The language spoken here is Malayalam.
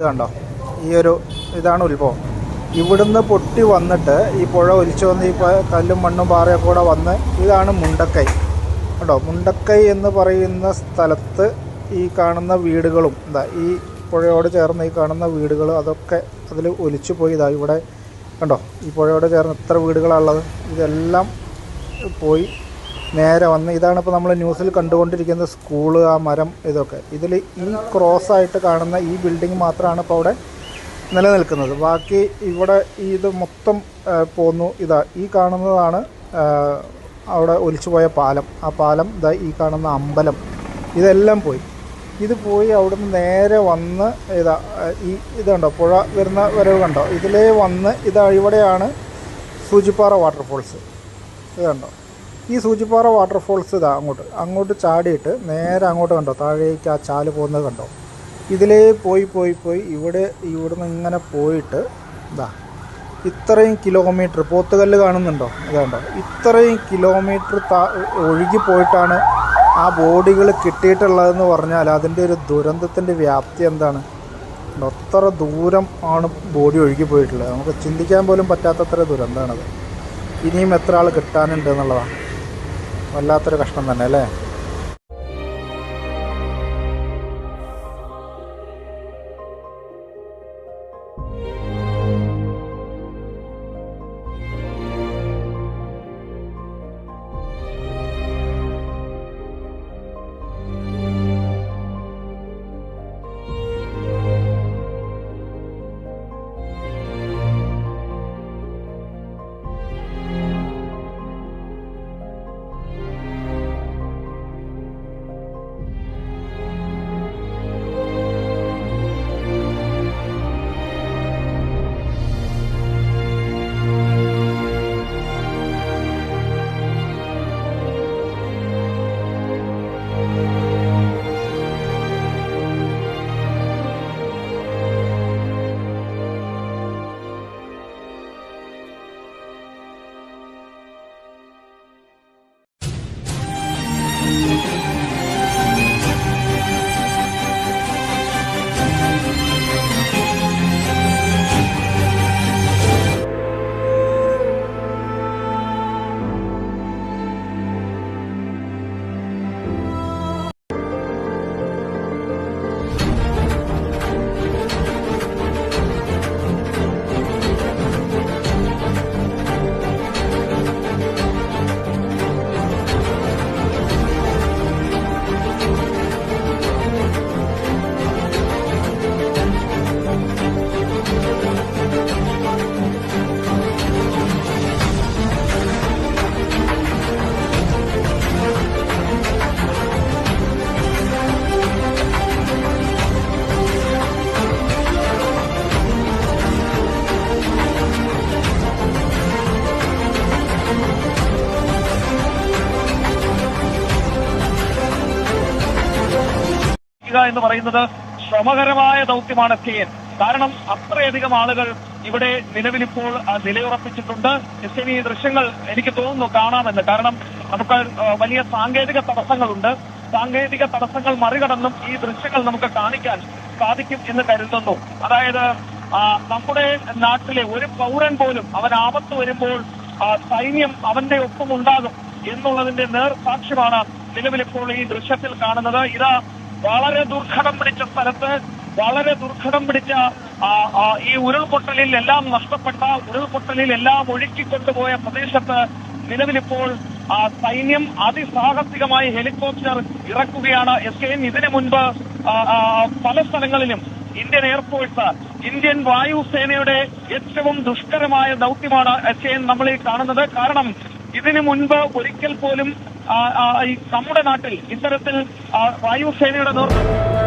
കണ്ടോ, ഇതാണ് ഉത്ഭവം. ഇവിടുന്ന് പൊട്ടി വന്നിട്ട് ഈ പുഴ ഒലിച്ചു വന്ന് ഈ കല്ലും മണ്ണും പാറയൊക്കെ കൂടെ വന്ന് ഇതാണ് മുണ്ടക്കൈ. കേട്ടോ, മുണ്ടക്കൈ എന്ന് പറയുന്ന സ്ഥലത്ത് ഈ കാണുന്ന വീടുകളും ഈ പുഴയോട് ചേർന്ന് ഈ കാണുന്ന വീടുകൾ അതൊക്കെ അതിൽ ഒലിച്ചു പോയി. ഇവിടെ കണ്ടോ, ഈ പുഴയോട് ചേർന്ന് എത്ര വീടുകളാണുള്ളത്, ഇതെല്ലാം പോയി നേരെ വന്ന് ഇതാണ് ഇപ്പോൾ നമ്മൾ ന്യൂസിൽ കണ്ടുകൊണ്ടിരിക്കുന്ന സ്കൂള്, ആ മരം, ഇതൊക്കെ. ഇതിൽ ഈ ക്രോസായിട്ട് കാണുന്ന ഈ ബിൽഡിംഗ് മാത്രമാണ് ഇപ്പോൾ അവിടെ നിലനിൽക്കുന്നത്. ബാക്കി ഇവിടെ ഇത് മൊത്തം പോന്നു. ഈ കാണുന്നതാണ് അവിടെ ഒലിച്ചുപോയ പാലം. ആ പാലം, ഈ കാണുന്ന അമ്പലം, ഇതെല്ലാം പോയി. ഇത് പോയി അവിടുന്ന് നേരെ വന്ന് ഇത് കണ്ടോ, പുഴ വരുന്ന വരവ് കണ്ടോ, ഇതിലേ വന്ന് ഇവിടെയാണ് സൂചിപ്പാറ വാട്ടർഫോൾസ്. ഇത് കണ്ടോ, ഈ സൂചിപ്പാറ വാട്ടർഫോൾസ് അങ്ങോട്ട് ചാടിയിട്ട് നേരെ അങ്ങോട്ട് കണ്ടോ, താഴേക്ക് ആ ചാല് പോകുന്നത് കണ്ടോ. ഇതിലേ പോയി ഇവിടുന്ന് ഇങ്ങനെ പോയിട്ട് ഇത്രയും കിലോമീറ്റർ, പോത്തുകല്ല് കാണുന്നുണ്ടോ, ഇതുണ്ടോ, ഇത്രയും കിലോമീറ്റർ ഒഴുകി പോയിട്ടാണ് ആ ബോഡികൾ കിട്ടിയിട്ടുള്ളതെന്ന് പറഞ്ഞാൽ അതിൻ്റെ ഒരു ദുരന്തത്തിൻ്റെ വ്യാപ്തി എന്താണ്. അത്ര ദൂരം ആണ് ബോഡി ഒഴുകി പോയിട്ടുള്ളത്. നമുക്ക് ചിന്തിക്കാൻ പോലും പറ്റാത്തത്ര ദുരന്തമാണത്. ഇനിയും എത്ര ആൾ കിട്ടാനുണ്ട് എന്നുള്ളതാണ്. വല്ലാത്തൊരു കഷ്ടം തന്നെ അല്ലേ. എന്ന് പറയുന്നത് ശ്രമകരമായ ദൗത്യമാണ് എസ്കെഎൻ. കാരണം അത്രയധികം ആളുകൾ ഇവിടെ നിലവിലിപ്പോൾ നിലയുറപ്പിച്ചിട്ടുണ്ട്. എസ്കെഎൻ ഈ ദൃശ്യങ്ങൾ എനിക്ക് തോന്നുന്നു കാണാമെന്ന്. കാരണം നമുക്ക് വലിയ സാങ്കേതിക തടസ്സങ്ങളുണ്ട്. സാങ്കേതിക തടസ്സങ്ങൾ മറികടന്നും ഈ ദൃശ്യങ്ങൾ നമുക്ക് കാണിക്കാൻ സാധിക്കും എന്ന് കരുതുന്നു. അതായത് നമ്മുടെ നാട്ടിലെ ഒരു പൗരൻ പോലും അവൻ ആപത്ത് വരുമ്പോൾ സൈന്യം അവന്റെ ഒപ്പം ഉണ്ടാകും എന്നുള്ളതിന്റെ നേർസാക്ഷ്യമാണ് നിലവിലിപ്പോൾ ഈ ദൃശ്യത്തിൽ കാണുന്നത്. വളരെ ദുർഘടം പിടിച്ച സ്ഥലത്ത്, വളരെ ദുർഘടം പിടിച്ച ഈ ഉരുൾപൊട്ടലിൽ എല്ലാം നഷ്ടപ്പെട്ട, ഉരുൾപൊട്ടലിൽ എല്ലാം ഒഴുക്കിക്കൊണ്ടുപോയ പ്രദേശത്ത് നിലവിലിപ്പോൾ സൈന്യം അതിസാഹസികമായി ഹെലികോപ്റ്റർ ഇറക്കുകയാണ്. എസ്കെഎൻ ഇതിനു മുൻപ് പല സ്ഥലങ്ങളിലും ഇന്ത്യൻ എയർഫോഴ്സ്, ഇന്ത്യൻ വായുസേനയുടെ ഏറ്റവും ദുഷ്കരമായ ദൗത്യമാണ് എസ്കെഎൻ നമ്മൾ ഈ കാണുന്നത്. കാരണം ഇതിനു മുൻപ് ഒരിക്കൽ പോലും നമ്മുടെ നാട്ടിൽ ഇത്തരത്തിൽ വായുസേനയുടെ നേതൃത്വം